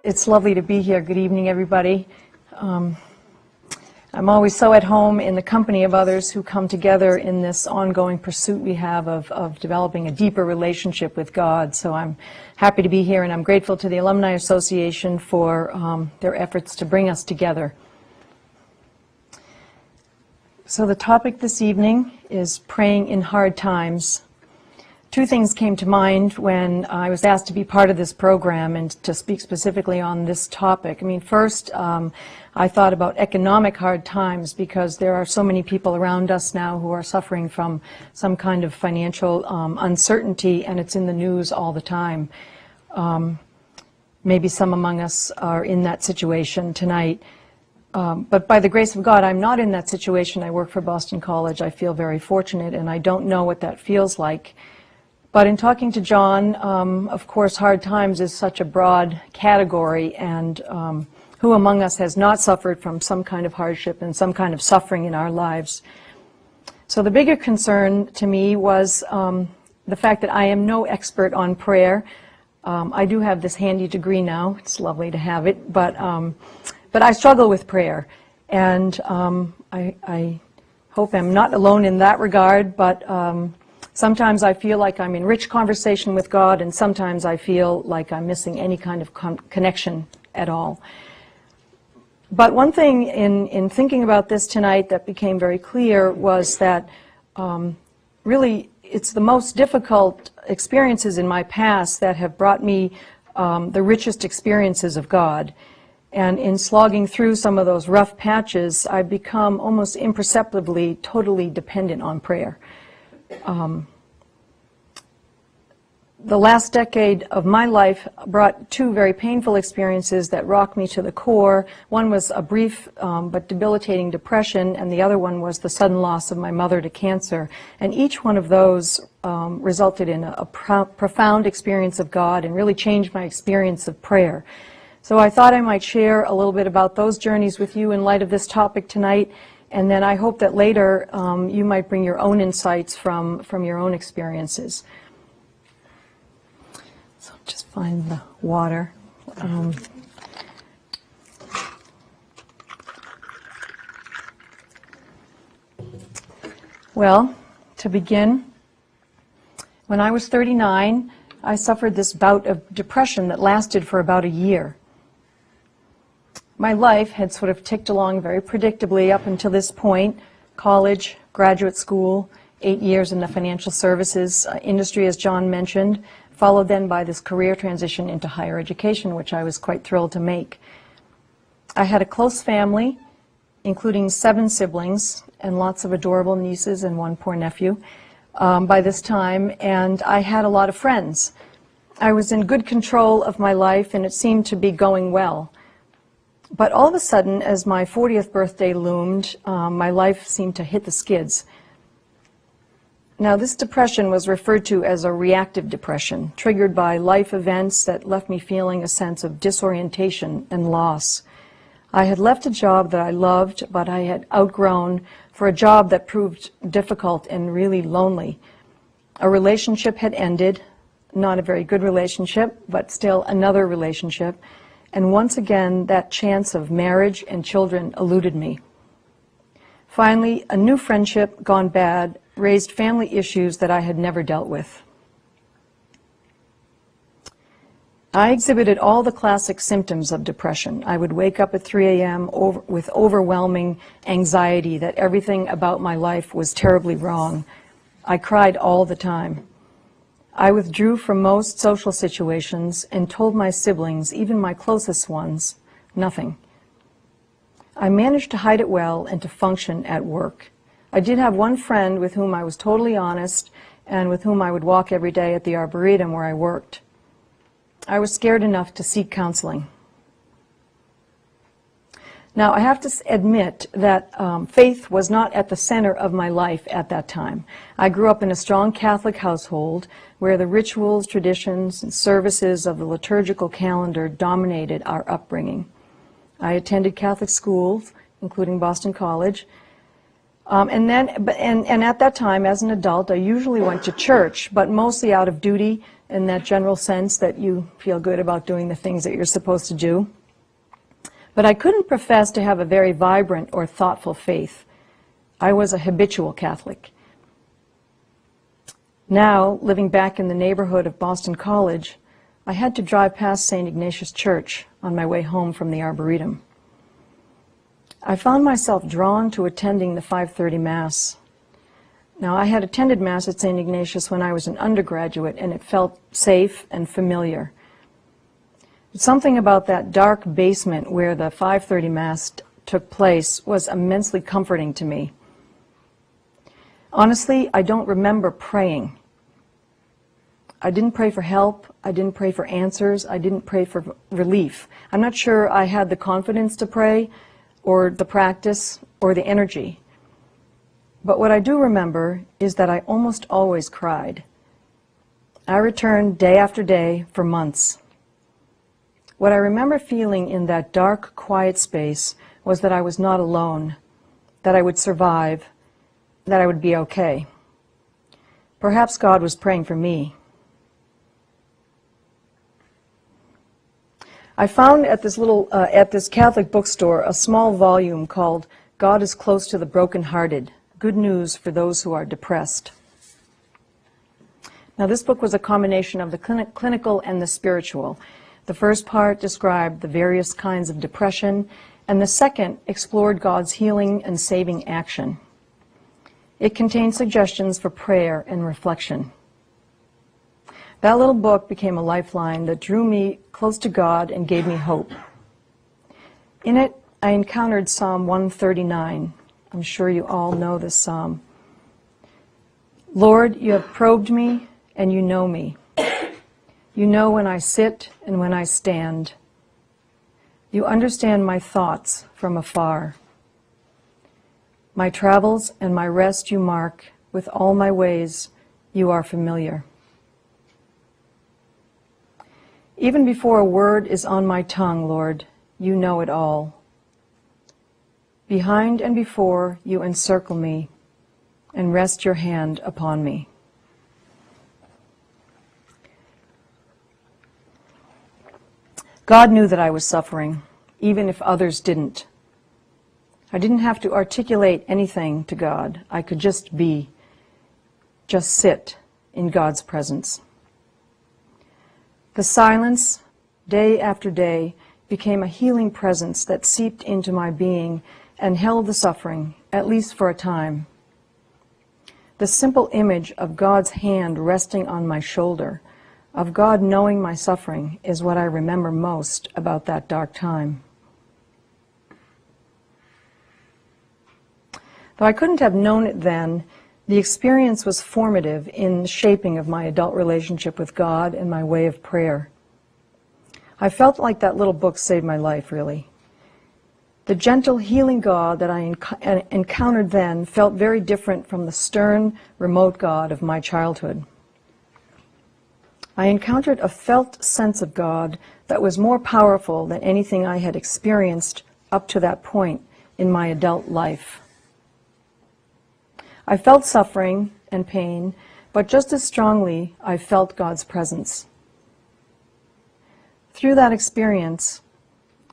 It's lovely to be here. Good evening, everybody. I'm always so at home in the company of others who come together in this ongoing pursuit we have of developing a deeper relationship with God. So I'm happy to be here, and I'm grateful to the Alumni Association for their efforts to bring us together. So the topic this evening is praying in hard times. Two things came to mind when I was asked to be part of this program and to speak specifically on this topic. I mean, first, I thought about economic hard times because there are so many people around us now who are suffering from some kind of financial uncertainty, and it's in the news all the time. Maybe some among us are in that situation tonight. But by the grace of God, I'm not in that situation. I work for Boston College. I feel very fortunate, and I don't know what that feels like. But in talking to John, of course, hard times is such a broad category, and who among us has not suffered from some kind of hardship and some kind of suffering in our lives? So the bigger concern to me was the fact that I am no expert on prayer. I do have this handy degree now. It's lovely to have it, but I struggle with prayer, and I hope I'm not alone in that regard, but sometimes I feel like I'm in rich conversation with God, and sometimes I feel like I'm missing any kind of connection at all. But one thing in thinking about this tonight that became very clear was that really it's the most difficult experiences in my past that have brought me the richest experiences of God. And in slogging through some of those rough patches, I've become almost imperceptibly totally dependent on prayer. The last decade of my life brought two very painful experiences that rocked me to the core. One was a brief but debilitating depression, and the other one was the sudden loss of my mother to cancer. And each one of those resulted in a profound experience of God and really changed my experience of prayer. So I thought I might share a little bit about those journeys with you in light of this topic tonight. And then I hope that later you might bring your own insights from your own experiences. So just find the water. Well, to begin, when I was 39, I suffered this bout of depression that lasted for about a year. My life had sort of ticked along very predictably up until this point: college, graduate school, 8 years in the financial services industry, as John mentioned, followed then by this career transition into higher education, which I was quite thrilled to make. I had a close family, including 7 siblings and lots of adorable nieces and one poor nephew by this time, and I had a lot of friends. I was in good control of my life, and it seemed to be going well. But all of a sudden, as my 40th birthday loomed, my life seemed to hit the skids. Now, this depression was referred to as a reactive depression, triggered by life events that left me feeling a sense of disorientation and loss. I had left a job that I loved, but I had outgrown for a job that proved difficult and really lonely. A relationship had ended, not a very good relationship, but still another relationship. And once again, that chance of marriage and children eluded me. Finally, a new friendship gone bad raised family issues that I had never dealt with. I exhibited all the classic symptoms of depression. I would wake up at 3 a.m. with overwhelming anxiety that everything about my life was terribly wrong. I cried all the time. I withdrew from most social situations and told my siblings, even my closest ones, nothing. I managed to hide it well and to function at work. I did have one friend with whom I was totally honest and with whom I would walk every day at the Arboretum where I worked. I was scared enough to seek counseling. Now, I have to admit that faith was not at the center of my life at that time. I grew up in a strong Catholic household where the rituals, traditions, and services of the liturgical calendar dominated our upbringing. I attended Catholic schools, including Boston College. And at that time, as an adult, I usually went to church, but mostly out of duty, in that general sense that you feel good about doing the things that you're supposed to do. But I couldn't profess to have a very vibrant or thoughtful faith. I was a habitual Catholic. Now, living back in the neighborhood of Boston College, I had to drive past St. Ignatius Church on my way home from the Arboretum. I found myself drawn to attending the 5:30 Mass. Now, I had attended Mass at St. Ignatius when I was an undergraduate, and it felt safe and familiar. Something about that dark basement where the 5:30 Mass took place was immensely comforting to me. Honestly, I don't remember praying. I didn't pray for help. I didn't pray for answers. I didn't pray for relief. I'm not sure I had the confidence to pray, or the practice, or the energy. But what I do remember is that I almost always cried. I returned day after day for months. What I remember feeling in that dark, quiet space was that I was not alone, that I would survive, that I would be okay. Perhaps God was praying for me. I found at this Catholic bookstore a small volume called God is Close to the Brokenhearted, Good News for Those Who Are Depressed. Now, this book was a combination of the clinical and the spiritual. The first part described the various kinds of depression, and the second explored God's healing and saving action. It contained suggestions for prayer and reflection. That little book became a lifeline that drew me close to God and gave me hope. In it, I encountered Psalm 139. I'm sure you all know this psalm. Lord, you have probed me, and you know me. You know when I sit and when I stand. You understand my thoughts from afar. My travels and my rest you mark. With all my ways, you are familiar. Even before a word is on my tongue, Lord, you know it all. Behind and before, you encircle me and rest your hand upon me. God knew that I was suffering, even if others didn't. I didn't have to articulate anything to God. I could just be, just sit in God's presence. The silence, day after day, became a healing presence that seeped into my being and held the suffering, at least for a time. The simple image of God's hand resting on my shoulder, of God knowing my suffering, is what I remember most about that dark time. Though I couldn't have known it then, the experience was formative in the shaping of my adult relationship with God and my way of prayer. I felt like that little book saved my life, really. The gentle, healing God that I encountered then felt very different from the stern, remote God of my childhood. I encountered a felt sense of God that was more powerful than anything I had experienced up to that point in my adult life. I felt suffering and pain, but just as strongly, I felt God's presence. Through that experience,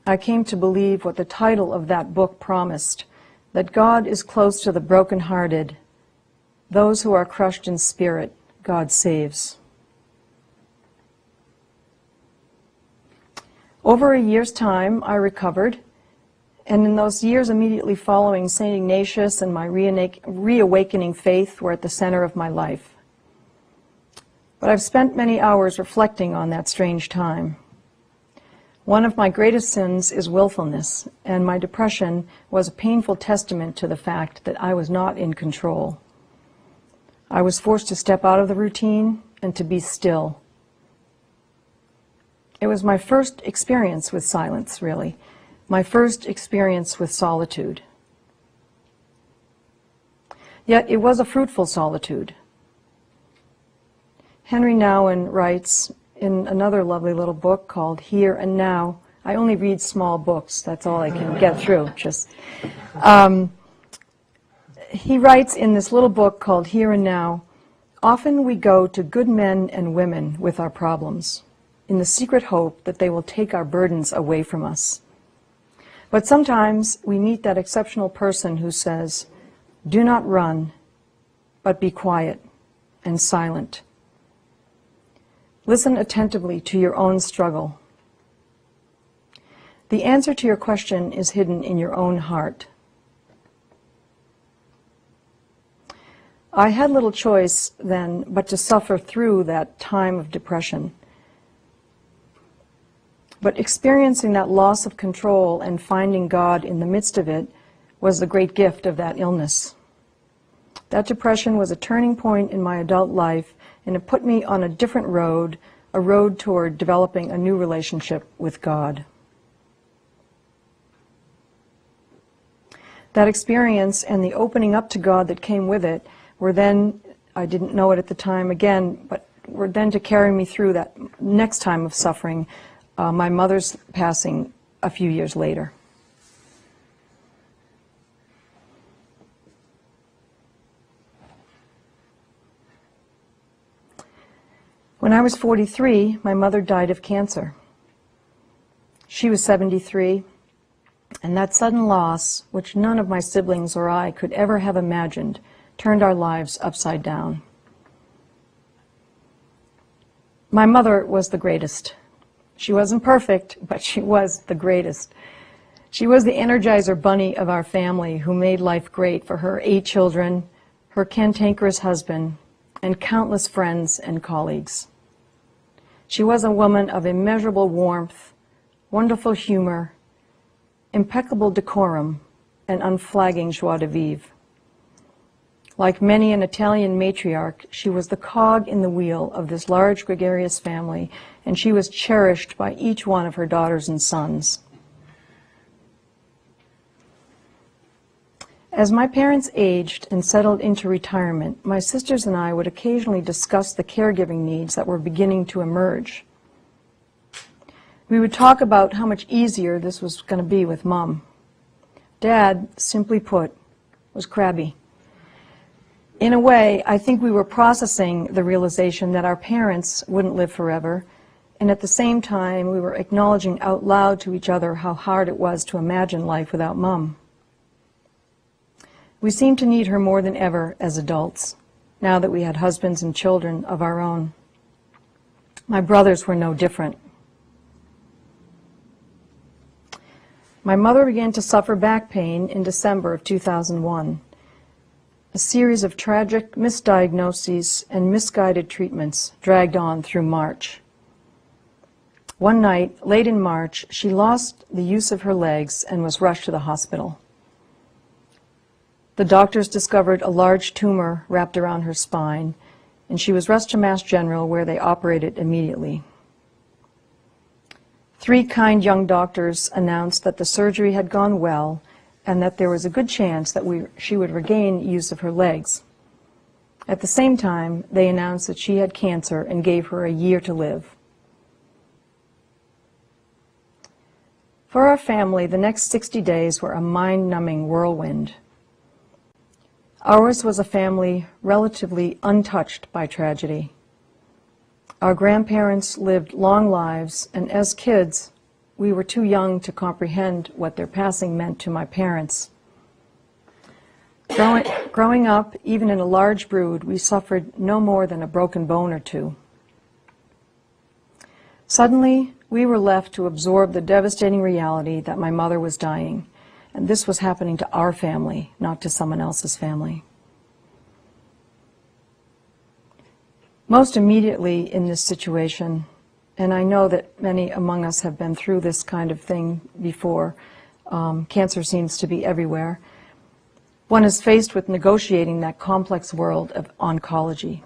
I came to believe what the title of that book promised, that God is close to the brokenhearted. Those who are crushed in spirit, God saves. Over a year's time, I recovered. And in those years immediately following, St. Ignatius and my reawakening faith were at the center of my life. But I've spent many hours reflecting on that strange time. One of my greatest sins is willfulness, and my depression was a painful testament to the fact that I was not in control. I was forced to step out of the routine and to be still. It was my first experience with silence, really. My first experience with solitude. Yet it was a fruitful solitude. Henry Nouwen writes in another lovely little book called Here and Now. I only read small books, that's all I can get through. He writes in this little book called Here and Now, "Often we go to good men and women with our problems, in the secret hope that they will take our burdens away from us. But sometimes we meet that exceptional person who says, 'Do not run, but be quiet and silent. Listen attentively to your own struggle. The answer to your question is hidden in your own heart.'" I had little choice then but to suffer through that time of depression. But experiencing that loss of control and finding God in the midst of it was the great gift of that illness. That depression was a turning point in my adult life, and it put me on a different road, a road toward developing a new relationship with God. That experience and the opening up to God that came with it were then, I didn't know it at the time again, but were then to carry me through that next time of suffering, my mother's passing a few years later. When I was 43, my mother died of cancer. She was 73, and that sudden loss, which none of my siblings or I could ever have imagined, turned our lives upside down. My mother was the greatest. She wasn't perfect, but she was the greatest. She was the Energizer Bunny of our family who made life great for her 8 children, her cantankerous husband, and countless friends and colleagues. She was a woman of immeasurable warmth, wonderful humor, impeccable decorum, and unflagging joie de vivre. Like many an Italian matriarch, she was the cog in the wheel of this large gregarious family, and she was cherished by each one of her daughters and sons. As my parents aged and settled into retirement, my sisters and I would occasionally discuss the caregiving needs that were beginning to emerge. We would talk about how much easier this was going to be with Mom. Dad, simply put, was crabby. In a way, I think we were processing the realization that our parents wouldn't live forever, and at the same time we were acknowledging out loud to each other how hard it was to imagine life without Mom. We seemed to need her more than ever as adults, now that we had husbands and children of our own. My brothers were no different. My mother began to suffer back pain in December of 2001. A series of tragic misdiagnoses and misguided treatments dragged on through March. One night, late in March, she lost the use of her legs and was rushed to the hospital. The doctors discovered a large tumor wrapped around her spine, and she was rushed to Mass General, where they operated immediately. 3 kind young doctors announced that the surgery had gone well and that there was a good chance that she would regain use of her legs. At the same time, they announced that she had cancer and gave her a year to live. For our family, the next 60 days were a mind-numbing whirlwind. Ours was a family relatively untouched by tragedy. Our grandparents lived long lives, and as kids, we were too young to comprehend what their passing meant to my parents. Growing up, even in a large brood, we suffered no more than a broken bone or 2. Suddenly, we were left to absorb the devastating reality that my mother was dying, and this was happening to our family, not to someone else's family. Most immediately in this situation, and I know that many among us have been through this kind of thing before, cancer seems to be everywhere, one is faced with negotiating that complex world of oncology.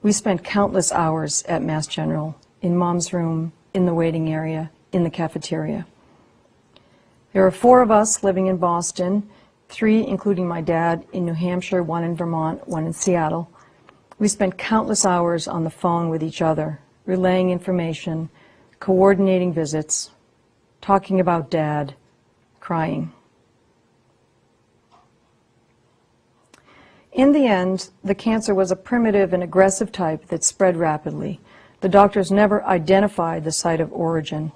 We spent countless hours at Mass General, in Mom's room, in the waiting area, in the cafeteria. There are 4 of us living in Boston, 3, including my dad, in New Hampshire, 1 in Vermont, 1 in Seattle. We spent countless hours on the phone with each other, relaying information, coordinating visits, talking about Dad, crying. In the end, the cancer was a primitive and aggressive type that spread rapidly. The doctors never identified the site of origin.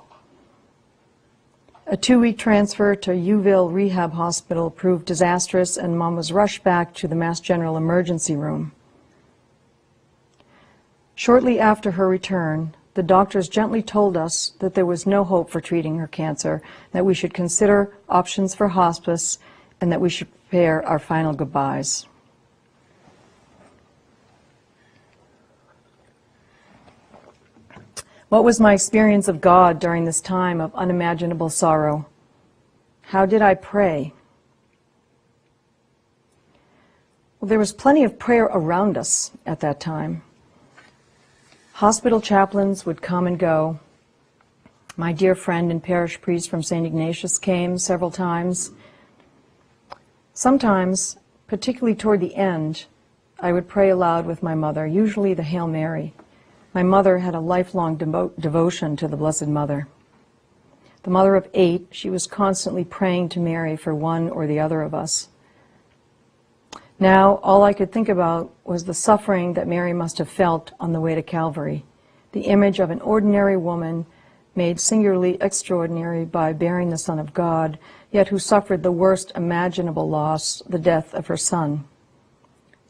A 2-week transfer to Uville Rehab Hospital proved disastrous, and Mom was rushed back to the Mass General emergency room. Shortly after her return, the doctors gently told us that there was no hope for treating her cancer, that we should consider options for hospice, and that we should prepare our final goodbyes. What was my experience of God during this time of unimaginable sorrow? How did I pray? Well, there was plenty of prayer around us at that time. Hospital chaplains would come and go. My dear friend and parish priest from St. Ignatius came several times. Sometimes, particularly toward the end, I would pray aloud with my mother, usually the Hail Mary. My mother had a lifelong devotion to the Blessed Mother. The mother of 8, she was constantly praying to Mary for one or the other of us. Now, all I could think about was the suffering that Mary must have felt on the way to Calvary, the image of an ordinary woman made singularly extraordinary by bearing the Son of God, yet who suffered the worst imaginable loss, the death of her son.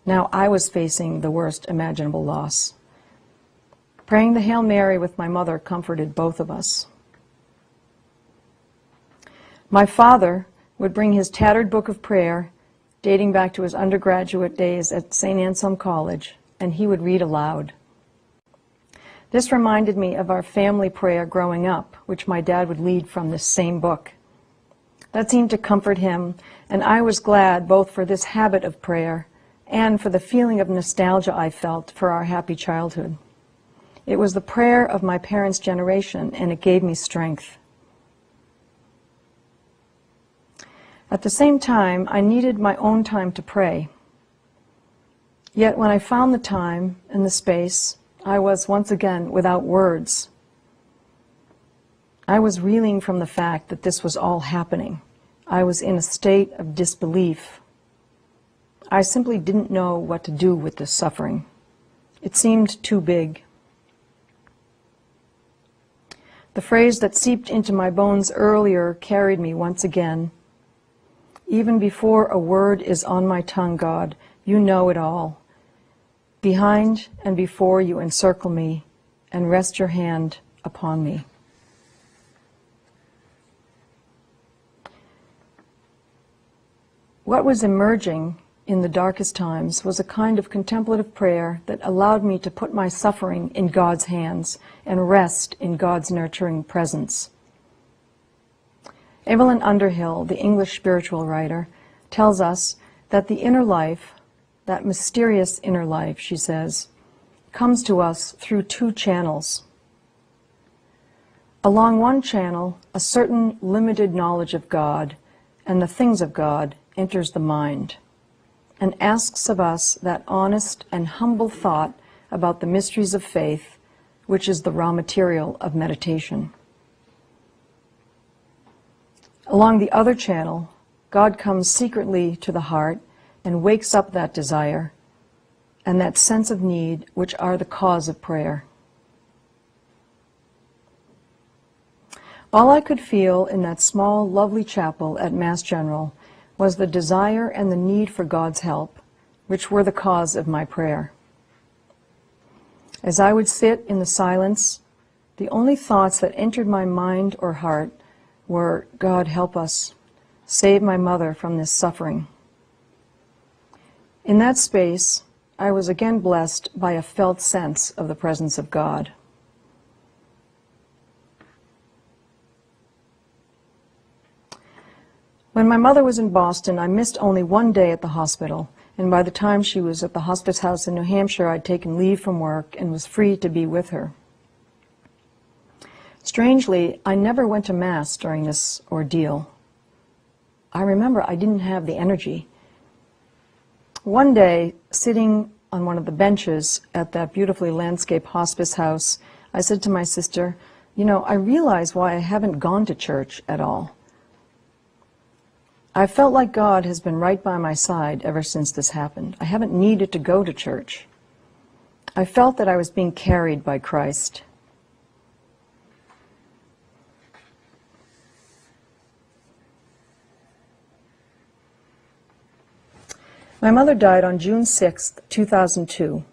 Now I was facing the worst imaginable loss. Praying the Hail Mary with my mother comforted both of us. My father would bring his tattered book of prayer, dating back to his undergraduate days at St. Anselm College, and he would read aloud. This reminded me of our family prayer growing up, which my dad would lead from this same book. That seemed to comfort him, and I was glad both for this habit of prayer and for the feeling of nostalgia I felt for our happy childhood. It was the prayer of my parents' generation, and it gave me strength. At the same time, I needed my own time to pray. Yet when I found the time and the space, I was once again without words. I was reeling from the fact that this was all happening. I was in a state of disbelief. I simply didn't know what to do with this suffering. It seemed too big. The phrase that seeped into my bones earlier carried me once again. Even before a word is on my tongue, God, you know it all. Behind and before you encircle me and rest your hand upon me. What was emerging in the darkest times was a kind of contemplative prayer that allowed me to put my suffering in God's hands and rest in God's nurturing presence. Evelyn Underhill, the English spiritual writer, tells us that the inner life, that mysterious inner life, she says, comes to us through 2 channels. Along one channel, a certain limited knowledge of God and the things of God enters the mind and asks of us that honest and humble thought about the mysteries of faith, which is the raw material of meditation. Along the other channel, God comes secretly to the heart and wakes up that desire and that sense of need which are the cause of prayer. All I could feel in that small, lovely chapel at Mass General was the desire and the need for God's help, which were the cause of my prayer. As I would sit in the silence, the only thoughts that entered my mind or heart were, God, help us, save my mother from this suffering. In that space, I was again blessed by a felt sense of the presence of God. When my mother was in Boston, I missed only one day at the hospital, and by the time she was at the hospice house in New Hampshire, I'd taken leave from work and was free to be with her. Strangely, I never went to Mass during this ordeal. I remember I didn't have the energy. One day, sitting on one of the benches at that beautifully landscaped hospice house, I said to my sister, you know, I realize why I haven't gone to church at all. I felt like God has been right by my side ever since this happened. I haven't needed to go to church. I felt that I was being carried by Christ. My mother died on June 6, 2002.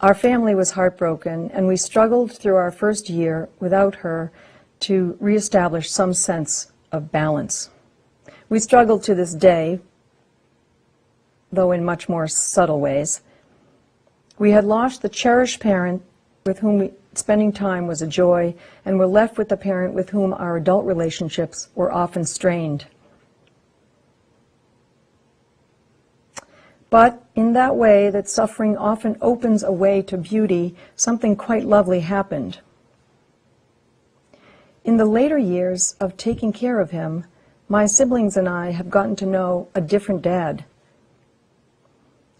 Our family was heartbroken, and we struggled through our first year without her to reestablish some sense of balance. We struggle to this day, though in much more subtle ways. We had lost the cherished parent with whom spending time was a joy, and were left with the parent with whom our adult relationships were often strained. But in that way that suffering often opens a way to beauty, something quite lovely happened. In the later years of taking care of him, my siblings and I have gotten to know a different dad.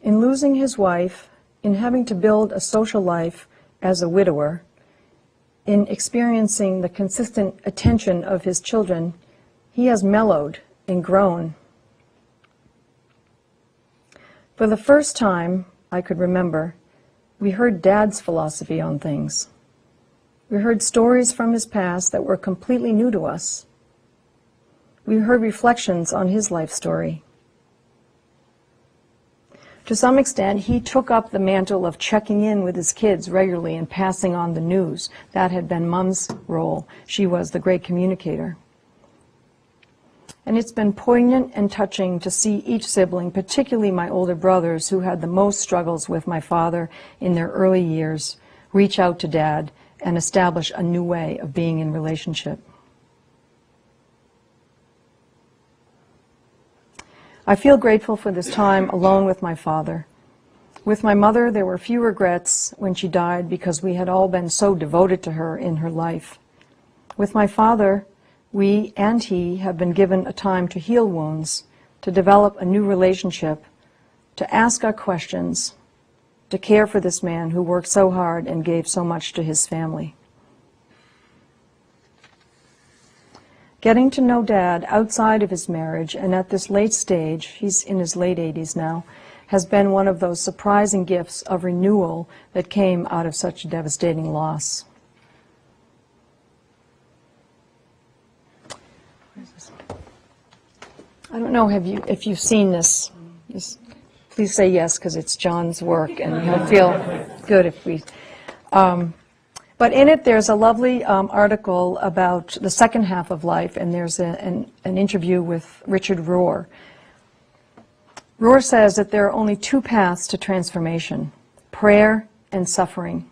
In losing his wife, in having to build a social life as a widower, in experiencing the consistent attention of his children, he has mellowed and grown. For the first time I could remember, we heard Dad's philosophy on things. We heard stories from his past that were completely new to us. We heard reflections on his life story. To some extent, he took up the mantle of checking in with his kids regularly and passing on the news. That had been Mom's role. She was the great communicator. And it's been poignant and touching to see each sibling, particularly my older brothers who had the most struggles with my father in their early years, reach out to Dad and establish a new way of being in relationship. I feel grateful for this time alone with my father. With my mother, there were few regrets when she died because we had all been so devoted to her in her life. With my father, we and he have been given a time to heal wounds, to develop a new relationship, to ask our questions, to care for this man who worked so hard and gave so much to his family. Getting to know Dad outside of his marriage and at this late stage, he's in his late 80s now, has been one of those surprising gifts of renewal that came out of such a devastating loss. I don't know if you've seen this. Please say yes, because it's John's work, and he'll feel good if we... But in it, there's a lovely article about the second half of life, and there's an interview with Richard Rohr. Rohr says that there are only two paths to transformation, prayer and suffering.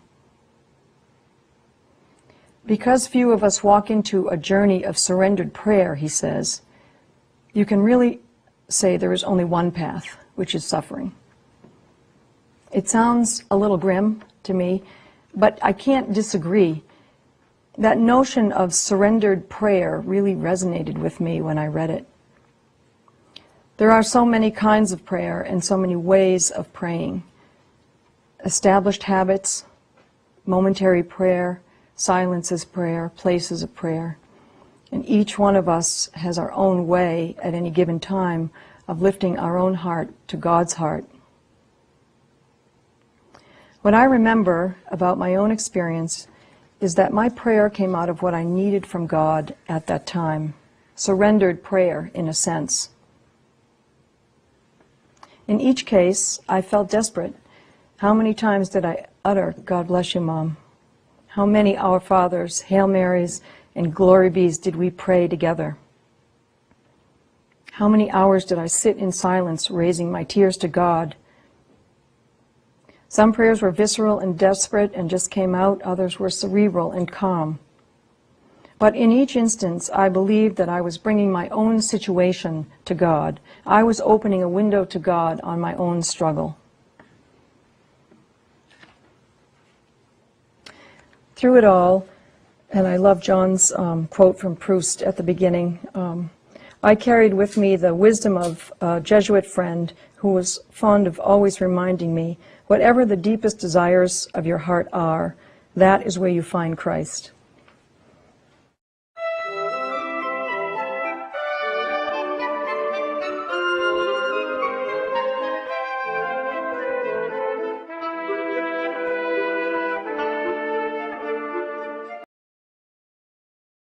Because few of us walk into a journey of surrendered prayer, he says, you can really say there is only one path, which is suffering. It sounds a little grim to me, but I can't disagree. That notion of surrendered prayer really resonated with me when I read it. There are so many kinds of prayer and so many ways of praying. Established habits, momentary prayer, silences prayer, places of prayer. And each one of us has our own way at any given time of lifting our own heart to God's heart. What I remember about my own experience is that my prayer came out of what I needed from God at that time. Surrendered prayer, in a sense. In each case, I felt desperate. How many times did I utter, "God bless you, Mom"? How many Our Fathers, Hail Marys, and Glory Bees did we pray together? How many hours did I sit in silence, raising my tears to God? Some prayers were visceral and desperate and just came out. Others were cerebral and calm. But in each instance, I believed that I was bringing my own situation to God. I was opening a window to God on my own struggle. Through it all, and I love John's quote from Proust at the beginning, I carried with me the wisdom of a Jesuit friend who was fond of always reminding me, whatever the deepest desires of your heart are, that is where you find Christ.